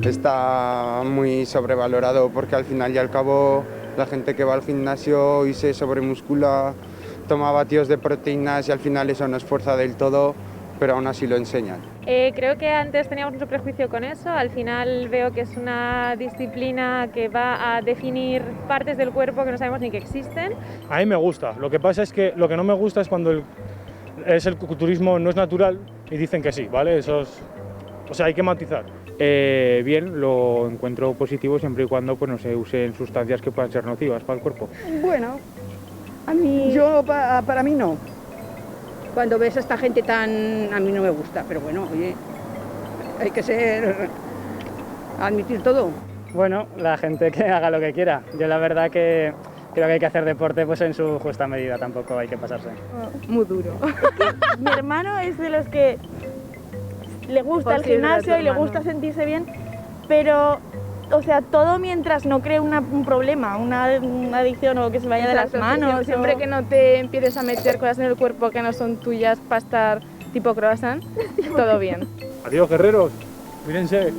Está muy sobrevalorado porque al final y al cabo la gente que va al gimnasio y se sobremuscula toma batidos de proteínas y al final eso no es fuerza del todo, pero aún así lo enseñan. Creo que antes teníamos mucho prejuicio con eso, al final veo que es una disciplina que va a definir partes del cuerpo que no sabemos ni que existen. A mí me gusta, lo que pasa es que lo que no me gusta es cuando el culturismo no es natural y dicen que sí, ¿vale? O sea, hay que matizar. Bien, lo encuentro positivo siempre y cuando pues, no se usen sustancias que puedan ser nocivas para el cuerpo. Bueno, para mí no. Cuando ves a esta gente a mí no me gusta, pero bueno, oye, hay que admitir todo. Bueno, la gente que haga lo que quiera. Yo la verdad que creo que hay que hacer deporte pues en su justa medida, tampoco hay que pasarse. Muy duro. Mi hermano es de los que le gusta el gimnasio y le gusta sentirse bien, pero, o sea, todo mientras no cree un problema, una adicción o que se vaya de las manos. Siempre que no te empieces a meter cosas en el cuerpo que no son tuyas para estar tipo croissant, todo bien. Adiós, guerreros, mírense.